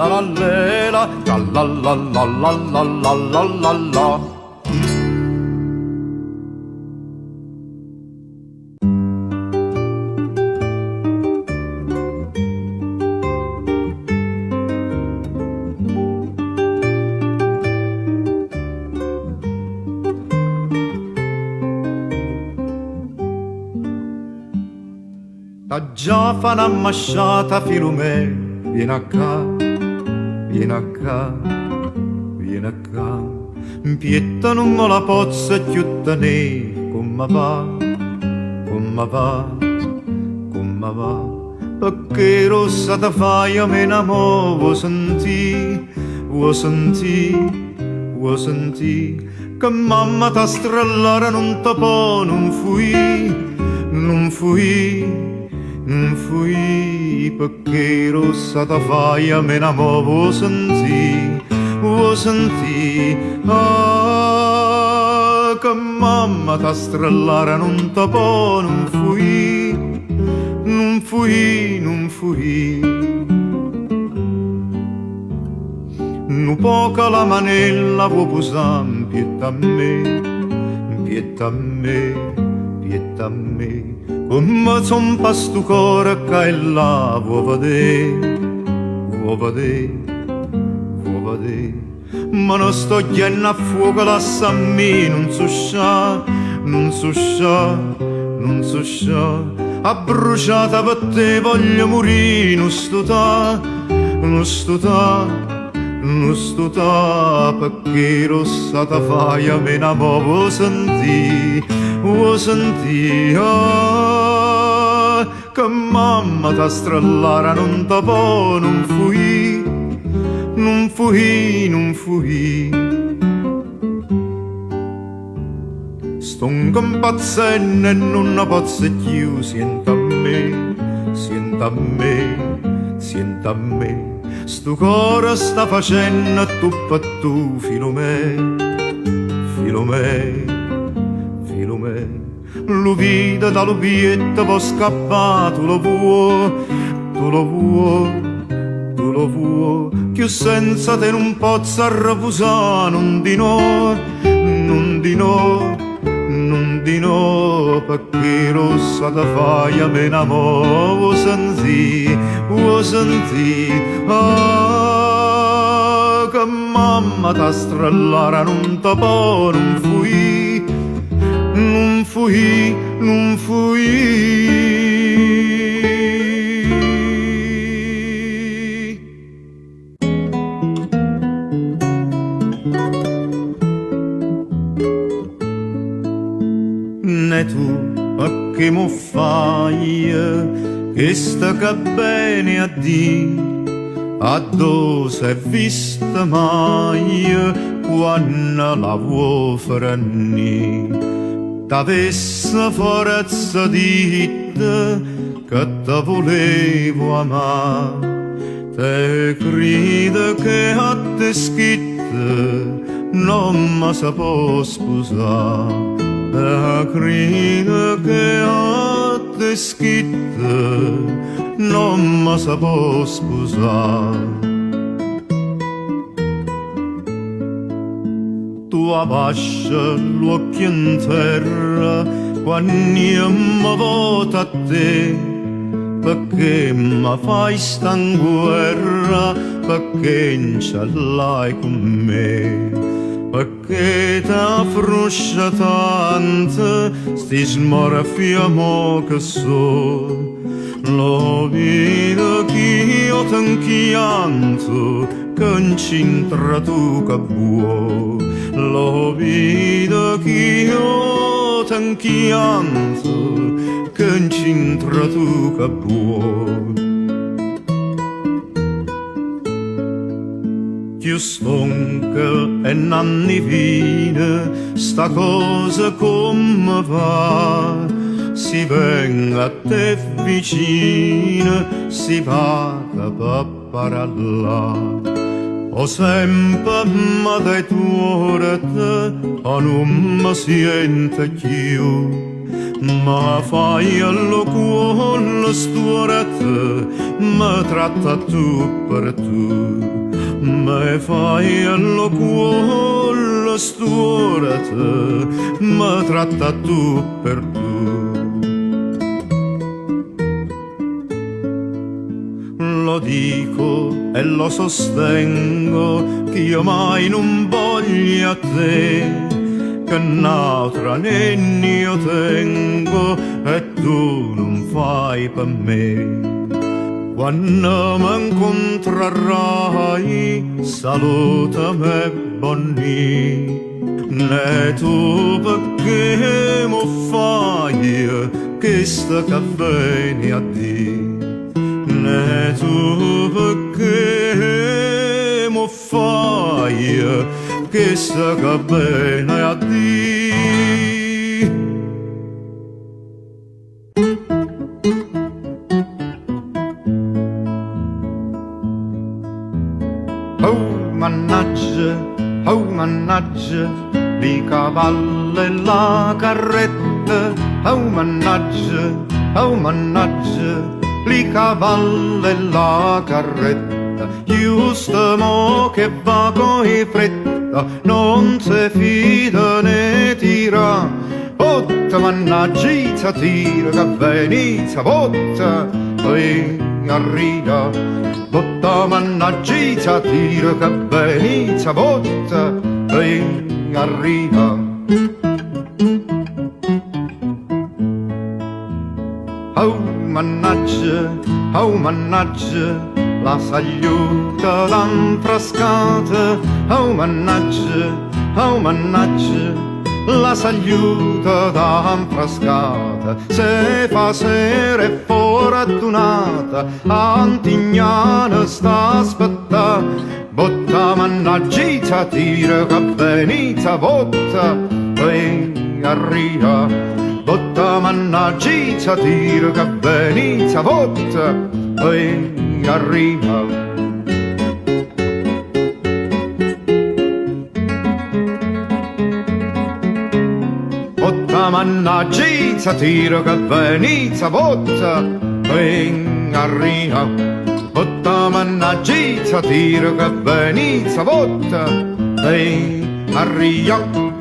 la la lela, la la la la la la la la la la. La già fa una masciata Filomè, vieni a ca, vieni a ca, vieni a ca. Pietta non me la pozza chiutta ne, come va, come va, come va. Perché rossa da fai a me n'amo, vuoi sentì, vuoi sentì, vuoi sentì. Che mamma t'ha strellare non te può, non fui, non fui. Non fui perché rossa ta fai a me n'amo, vuoi sentì, ah, che mamma t'ha strellare non te può, non fui, non fui, non fui. Nu poca la manella vuoi posare, pietta a me, pietta a me, pietta a me. Come son pa stu cuore che è là, vuoi vedere, vuoi vedere, vuoi vedere. Ma non sto chiedendo a fuoco, lascia a me, non so scià, non so scià, non so scià. A bruciata per te voglio morire, non sto ta, non sto ta, non sto ta, perché rossa ta fai a me n'amo, vuoi sentì, vuoi sentì, ah, che mamma t'ha strellare non te può, non fui, non fui, non fui. Sto impazzendo e non ne posso più, senta a me, senta a me, senta a me. Sto cuore sta facendo tu per tu, Filomè, Filomè, Filomè. Lo vide da lubietta può scappare, tu lo vuoi, tu lo vuoi, tu lo vuoi. Più senza te non posso rafusare, non di no, non di no, non di no, perché rossa te fai a me n'amo, vuoi sentì, ah, che mamma t'ha strellare non te può, non fui, non fui, non fui. Ne tu a che mo fai, che sta che bene a di, a dove sei vista mai, quando la vuoi franni. T'avesse forza di te, che te volevo amare, te crede che a te schitte non mi si può sposare. Crede che a te schitte non mi si può sposare. Tu abbascia l'occhio in terra quando io mi voto a te, perché mi fai sta in guerra, perché non ce l'hai con me. Perché t'ha fruscia tanto, sti smorfiamo che so. Lo vedo che io t'inchianto, che incintra tu che buo. Lo vedo che io t'inchianto, che incintra tu che buo. Più stonca e nanni fine, sta cosa come va, si venga a te vicina, si paga per parallà. O sempre ma dai tuore te, o non mi sente più, ma fai allo cuore stuorata, mi tratta tu per tu, ma fai allo cuore stuorata, mi tratta tu per tu. Lo dico e lo sostengo che io mai non voglio a te, che un'altra nenni io tengo e tu non fai per me. Quando mi incontrerai salutami bonni, né tu perché mi fai questo che vieni a dire. Ne tu perché mi fai questa che bene a dire. Oh mannaggia, i cavalli e la carretta. Oh mannaggia, li cavalli e la carretta, giusto mo che va coi fretta, non si fida né tira. Botta mannaggia tira che venizia, botta poi arriva. Botta mannaggia tira che venizia, botta poi arriva. Oh mannaggia, la sagliuta d'anfrascata. Oh mannaggia, la sagliuta d'anfrascata. Se fa sera e fortunata, Antignana sta aspetta. Botta mannaggia tira che venita, botta poi arriva. Botta mannaggia tira che venizia, botta poi arriva. Botta mannaggia tira che venizia, botta poi arriva. Botta mannaggia tira che venizia, botta poi arriva.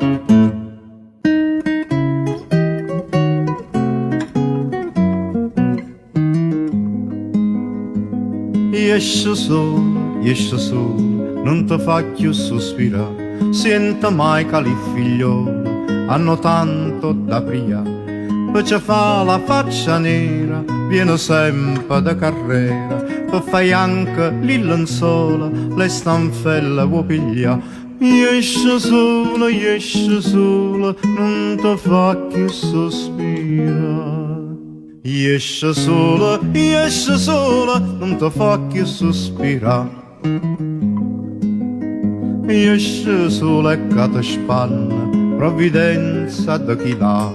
Esce solo, non ti fa più sospirare, senta mai che i figlioli hanno tanto da priare, perciò fa la faccia nera, viene sempre da carrera, per fai anche li lenzola, le stanfelle vuoi pigliare. Esce solo, non ti fa più sospirare. Esce sola, non ti fa che sospirare. Esce sola e che ti spanna, provvidenza da chi lava,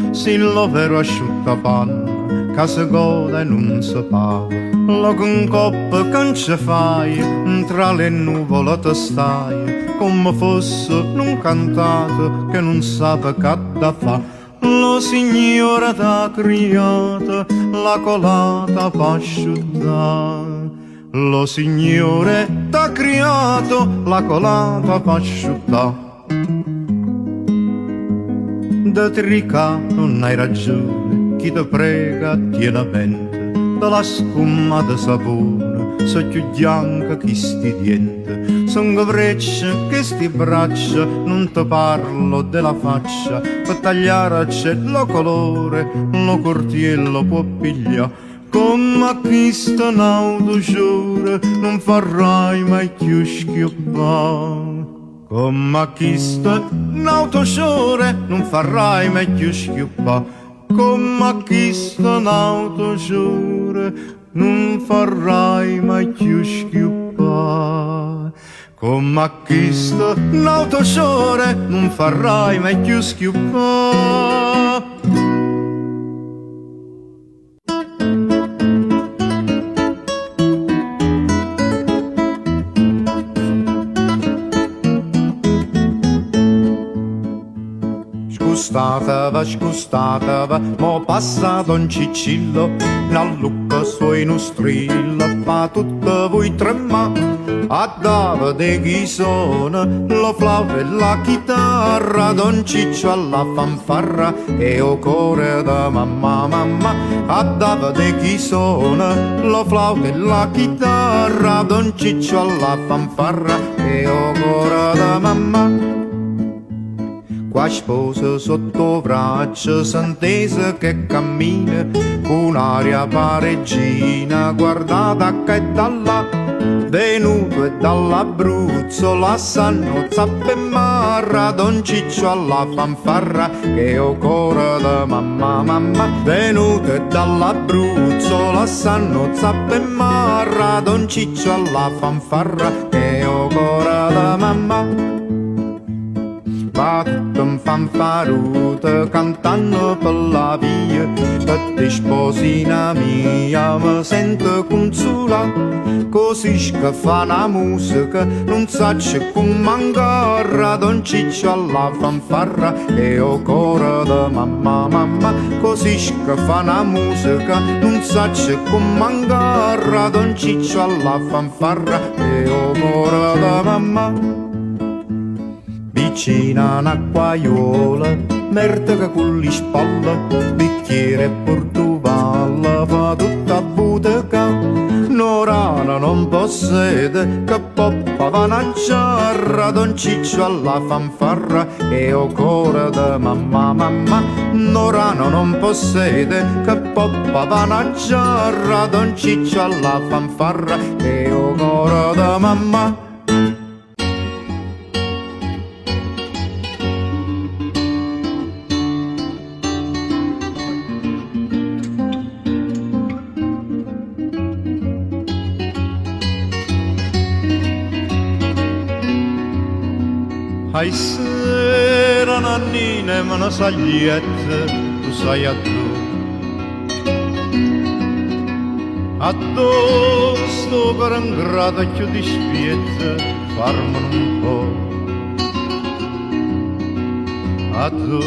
sin lo vero asciuttapanna, che si gode e non si paga. Lo con coppa che non ci fai, tra le nuvole ti stai, come fosse un cantato che non sa che da fa. Lo Signore t'ha creata, la colata pa' asciuttare. Lo Signore t'ha creato, la colata pa' asciuttare. Da tricà non hai ragione, chi ti prega tiene a mente, dalla scuma di sapone, so più bianca che sti dienti. Son frecce che sti braccia, non ti parlo della faccia, per tagliare c'è lo colore, lo cortiello può pigliare. Come a Cristo naudo giura, non farai mai più schiuppare. Come a Cristo naudo giura, non farai mai più schiuppare. Come a Cristo naudo giura, non farai mai più schiuppare. Come a Cristo naudo giura, non farai mai più schiuppare. scustata, mo passato un cicillo, la lucca suoi in strillo, fa tutto voi tremà, a Davide chi sono, lo flauto e la chitarra, Don Ciccio alla fanfarra, e o cuore da mamma, a Davide chi sono, lo flauto e la chitarra, Don Ciccio alla fanfarra, e o cuore da mamma. Qua sposa sotto braccio, sentese che cammina, con aria pareggina, guardata qua e da là, venuto e dall'Abruzzo, la sanno zappa e marra, Don Ciccio alla fanfarra, che ho cuore da mamma, venuto e dall'Abruzzo, la sanno zappa e marra, Don Ciccio alla fanfarra, che ho cuore da mamma. Va tutto in fanfarute, cantando per la via, per te sposina mia, mi sento consolata, così che fa la musica, non saccio come mancarra, Don Ciccio alla fanfarra, e ho cuore da mamma, così che fa la musica, non saccio come mancarra, Don Ciccio alla fanfarra, e ho cuore da mamma. Vicina un'acquaiola, merda che con le spalle, bicchiere e portuvalla, fa tutta a bottega. Norana non possede, che poppa va una giarra, Don Ciccio alla fanfarra, e o cuore da mamma. Norana non possede, che poppa va una giarra, Don Ciccio alla fanfarra, e o cuore da mamma. Ai sera nannine me ne sagliette, tu sai a tu. Addosso per un gradacchio di spiette, farmelo un po'. A tu,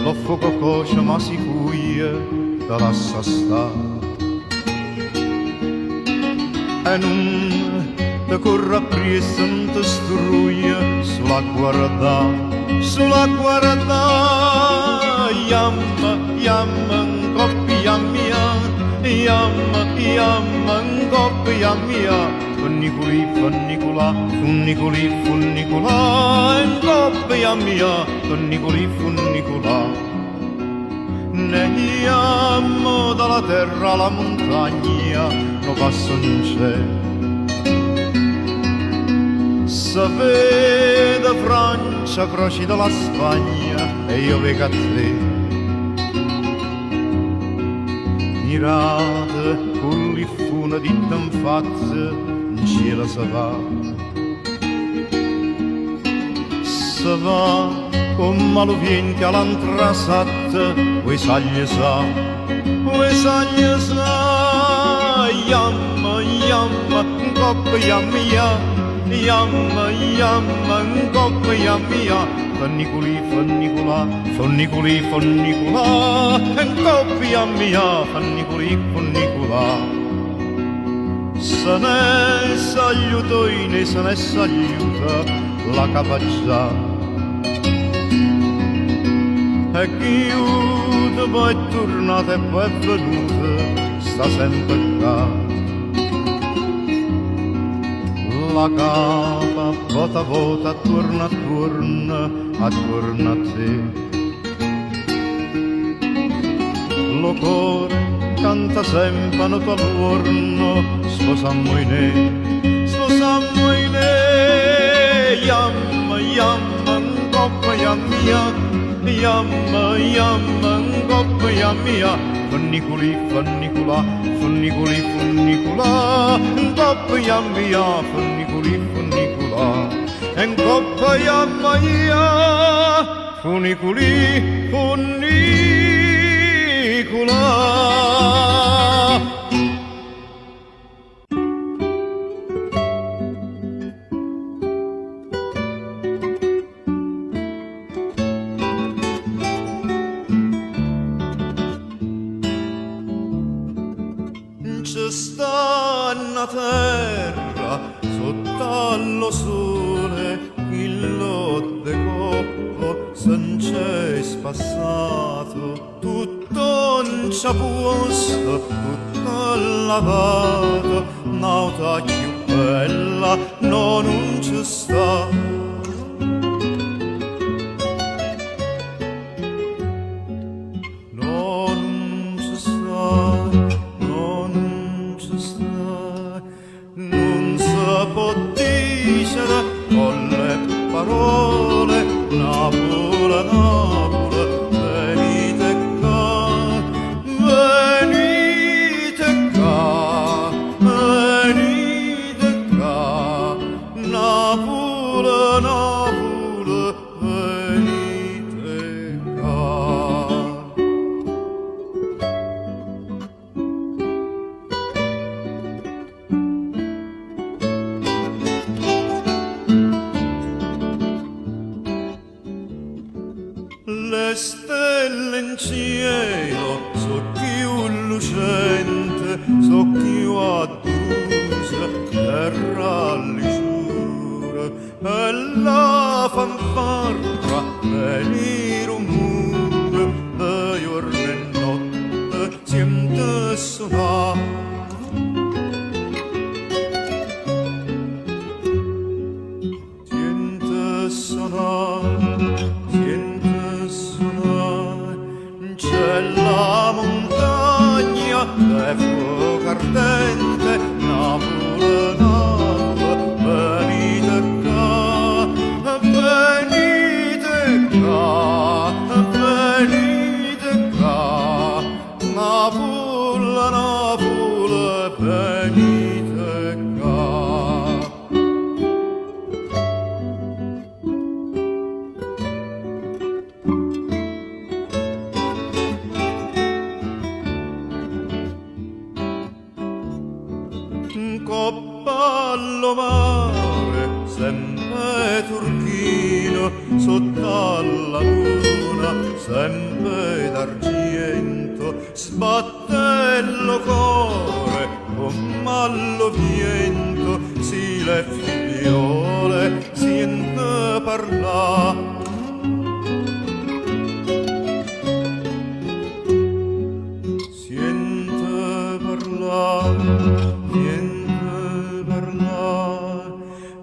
lo fuoco coscia ma si cuie, te lascia stare. E non te corra presso, non te struglia, sulla guarda, yamma, in coppia mia, yamma, in coppia mia, funnicoli, funnicola, in coppia mia, funnicola. Ne amo dalla terra alla montagna, no passo in cielo. Se vede Francia, croci della Spagna, e io vengo a te. Mirate, con l'iffuna di in faccia, in cielo se va, con maluvienti all'antrasatta, voi saglie sa, yamma, in coppia mia, yamma, in coppia mia, funnicola, in coppia mia, funnicola. Se ne s'aiutoine, se ne s'aiuta la capacità. E chiude poi è tornata e poi è venuta, sta sempre qua. La capa vota, torna a te. Lo cuore canta sempre noto all'orno, sposammo in yamma, in coppia mia, yamma, in coppia mia, funnicola, in coppia mia, funnicola, in coppia mia, funnicola. dallo sole il de coppo sen c'è spassato tutto in ciapuoso tutto lavato nauta più bella non ci sta. Non ci sta, non ci sta, non si può dire con le parole Napoli, Napoli, venite qua, venite qua, venite qua, Napoli, Napoli, venite qua. Le stelle in cielo so più lucente, so più adduse per rallisura e la fanfarra e il rumore de giorno e notte siente suonare. Siente suonare, siente suonare, c'è la montagna de fuoco ardente, Napoli, Napoli, venite qua, venite qua, venite qua, Napoli, Napoli, venite qua. Coppa allo mare, sempre turchino, sotto alla luna, sempre d'argento, sbatte il cuore, come allo vento, si le figliole, sente parlare. Siente parlare, niente parlare,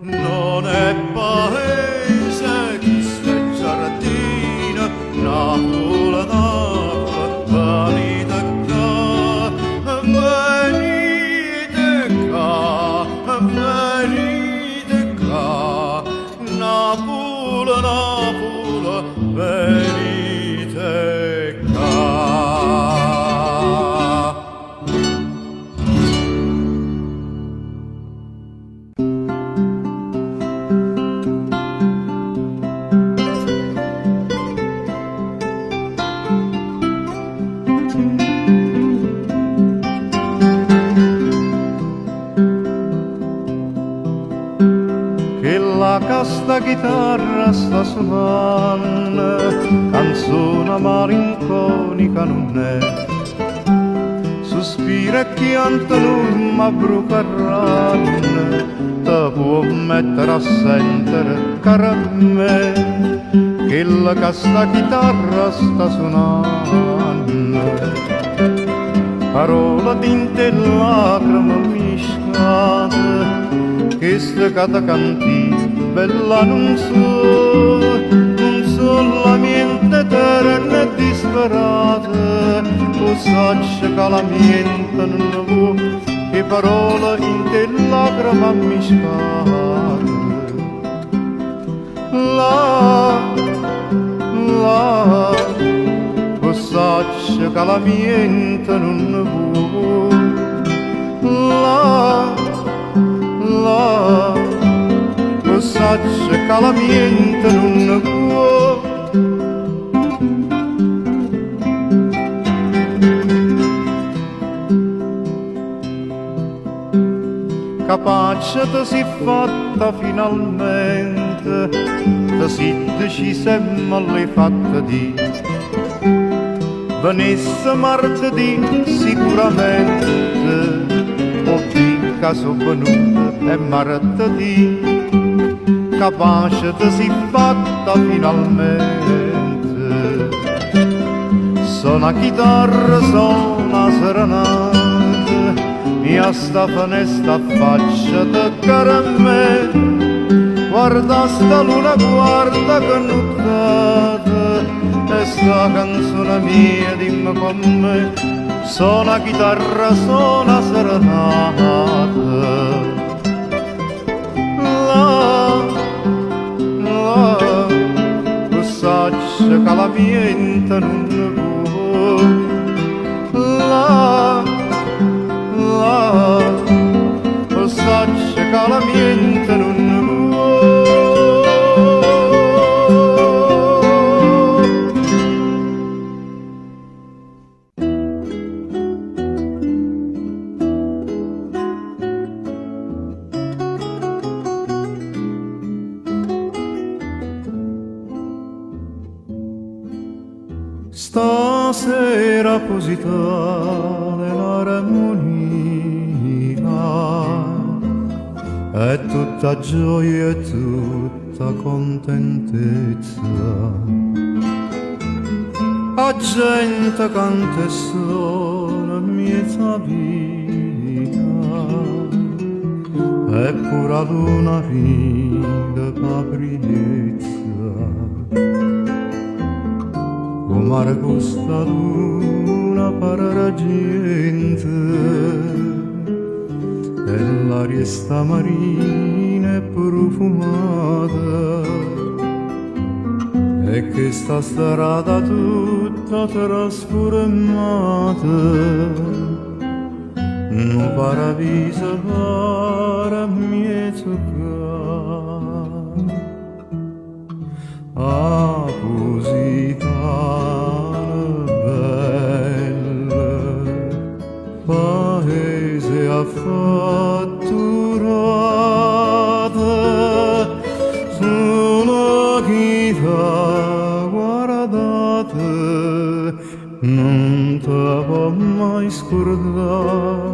non è paese chi sta giardino, Napoli, Napoli, venite qua, venite qua, venite qua, Napoli, Napoli, venite qua. Che la casta chitarra sta suonando, canzone malinconica non è, sospira e chianta non ma brucarranno, te può mettere a sentire cara me, che la casta chitarra sta suonando, parola tinte e lacrime mischiate, che sta cata canti bella non so la mente eterna e disperata, o sacce che la mente non vuò, che parola in te lacrime mischiate. O sacce che la mente non vuò, o sacce che la mente non vuò. Capace ti si fatta finalmente, ti si decisa e me l'hai fatta di. Venisse martedì sicuramente, o di che sono venuta e martedì, capace di si fatta finalmente. Suona chitarra, suona serenata, mia sta finestra faccia di caramelle. Guarda sta luna, guarda che nottata, e sta canzone mia dimmi con me, suona chitarra, suona serenata. Lo saccio che la mia mente non ne può, lo saccio che la mia mente non ne può. Stasera positare l'armonia è tutta gioia e tutta contentezza. La gente canta e suona miezza via, e pure la luna ride papriezza. Come questa luna pare la gente, e l'aria sta marina e profumata, e che sta strada tutta trasformata, un paradiso para mezzo a Positano bella, paese affatturata, sulla chitarra guardate, non te può mai scordare,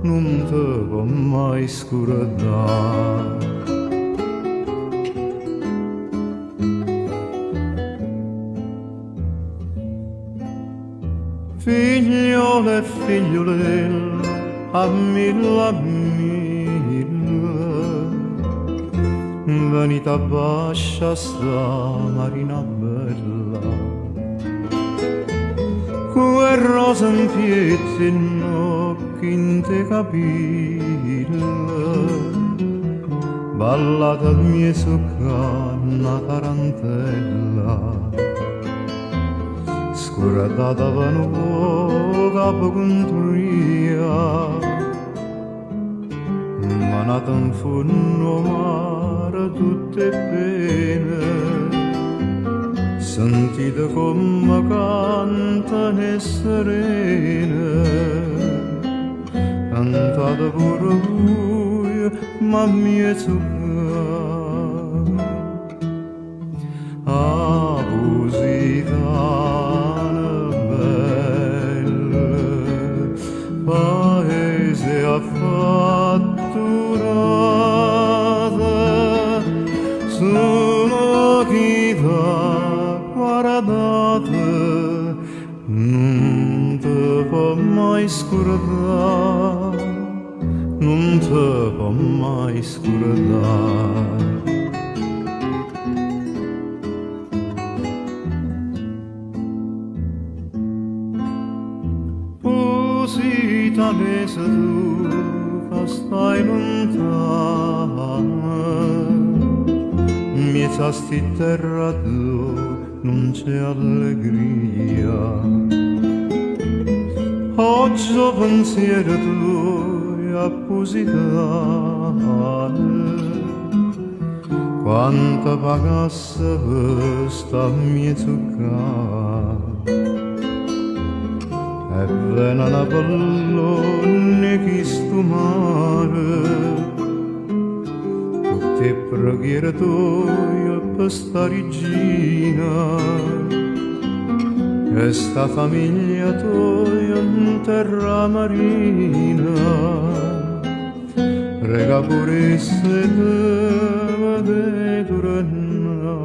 non te può mai scordare. Figliole e figliolelle, a mille, venite a bascia sta marina bella, quel rosa in piedi e occhi in te capille, ballata al mio soccanna tarantella. Scordata vano capo contria, manata in fondo mare tutte pene, sentite come cantano e serene, cantate pure voi, ma mia zucca, a Positano bella, paese affatturata, sono chitarra guardate, non te può mai scordare, non te può mai scordare. Positanese tu che stai lontana, miezza sti terra tu non c'è allegria. Oggi pensiero tu a Positano, quanta pagasse questa mia zucca. E vena una pallone chi sto mare, tutte preghiere tue per sta regina, e sta famiglia tua in terra marina, prega pure se te torna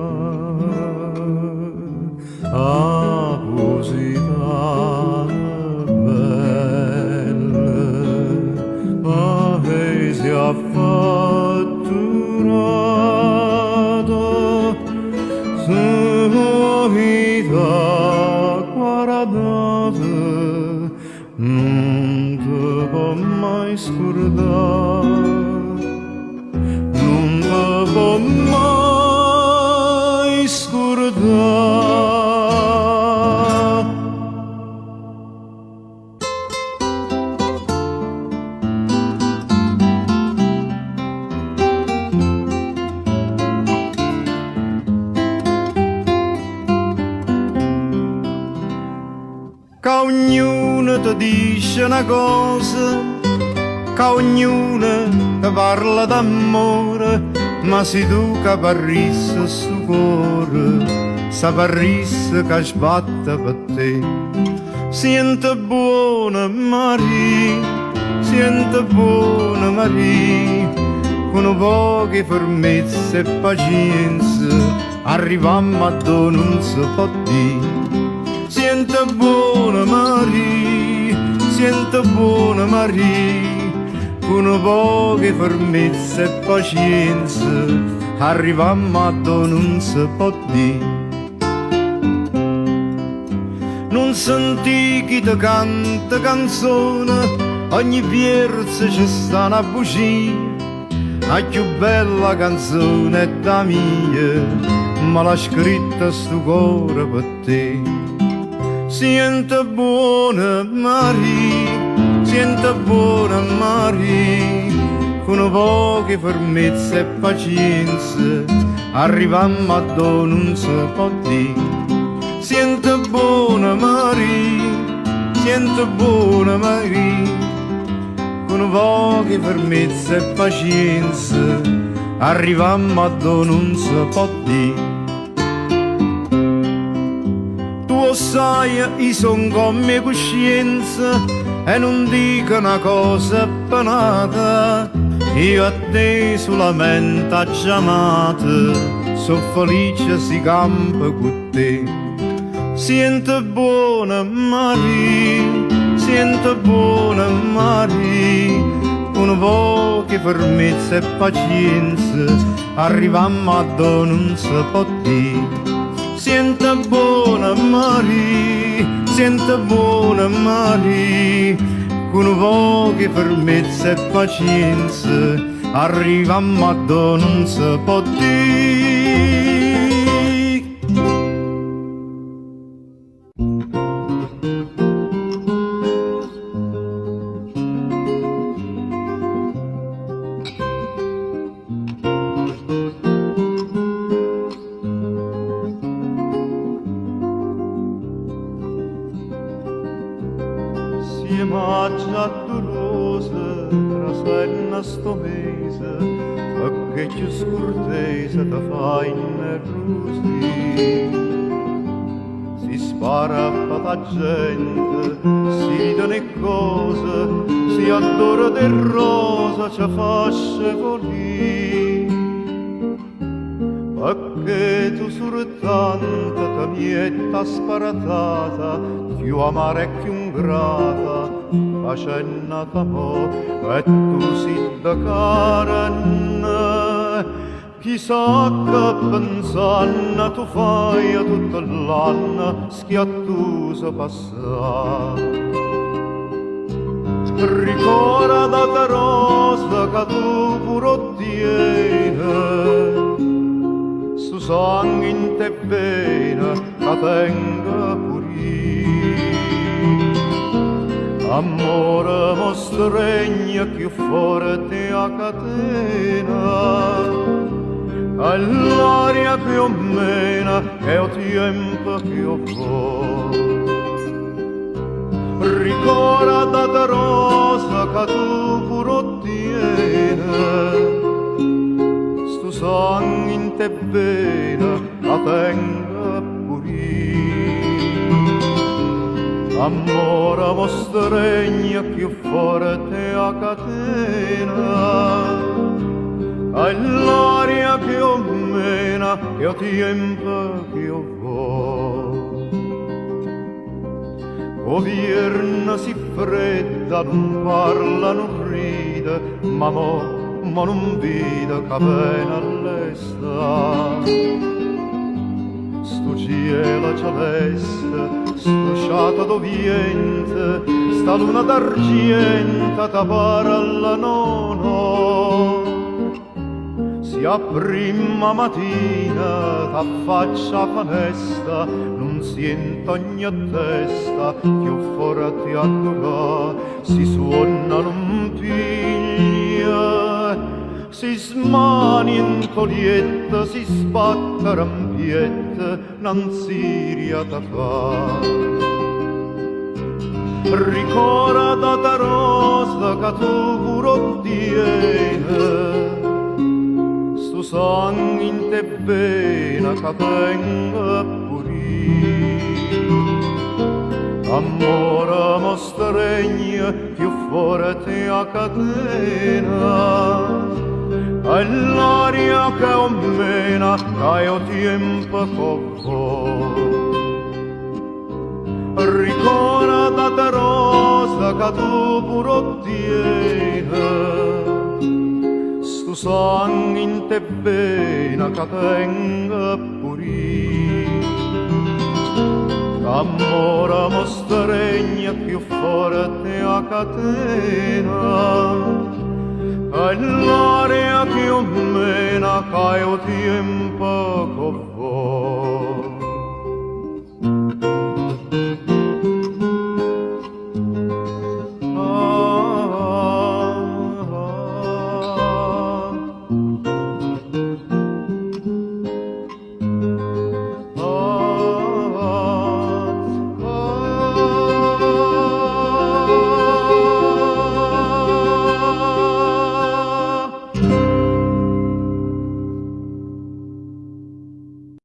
a posità bella paese affatturata su vita guardata non te può mai scordare, non te può mai scordare. Che ognuno ti dice una cosa, che ognuno ti parla d'amore, ma se tu che parrisse sto cuore, sa parrisse che sbatte per te. Sente buona Maria, sente buona Maria, con poche fermezze e pazienza, arrivammo a dove non si può dire. Sente buona Maria, sente buona Maria, con poche fermezze e pazienza, arrivammo a dove non si può dire. Non senti chi ti canta canzone, ogni verso ci sta una bugia, la più bella canzone è da mia, ma l'ha scritta sto cuore per te. Sente buona Maria, sente buona Maria, con poche fermezze e pazienza, arrivammo a dove non si può dire. Sente buona Maria, sente buona Maria, con poche fermezze e pazienza, arrivammo a dove non si può dire. Tu sai, io son con mia coscienza e non dico una cosa penata, io a te solamente a chiamata, so felice si campa con te. Sente buona Maria, sente buona Maria, con poche fermezze e pazienza, arrivammo a dove non si può dire. Sente buona Maria, sente buona Maria, con poche fermezze e pazienza, arrivammo a dove non si può dire. Si mangia dolorosa, trasvenna sto mese, perché più scurtese te fai nervosi. Si spara per la gente, si ridono cose, si adora del rosa, ci fa scevolì. Perché tu soltanto ti mietta sparatata, più amara e più ingrata, facendo d'amore, e tu sei da carne. Chissà che pensando tu fai tutto l'anno, schiattoso passare. Ricordate rosa che tu pure ottieni, su sangue in te vena che tenga puri. Amore mostregna più forte a catena, all'aria più o meno che ho tempo che ho fuori. Ricordate rosa che tu pure ottieni, sto sangue in te vena la tenga puri. amore mostregna più forte a catena, è l'aria che ho mena, che ho tempo che ho vo. Govierna si fredda, non parla, non ride, ma non vede che pena all'esta. Sto cielo celeste, sto sciato d'oviente, sta luna d'argenta t'appare alla nono. Si a prima mattina t'affaccia fanesta, non sento ogni testa, più forte a durà, si suona non piglia, si smani in tolietta, si sbatta rampietta, non siria ta fa. Ricorda ta rosa che tu pure ottiene, sto sangue in te vena che venga puri. Amore mostregna più forte a catena, è l'aria che ho mena, che ho tempo che ho. Ricorda te rosa che tu pure ottiene, sto sangue in te vena che tenga puri. Amore mostregna più forte a catena, è l'aria che ho mena, che ho tempo che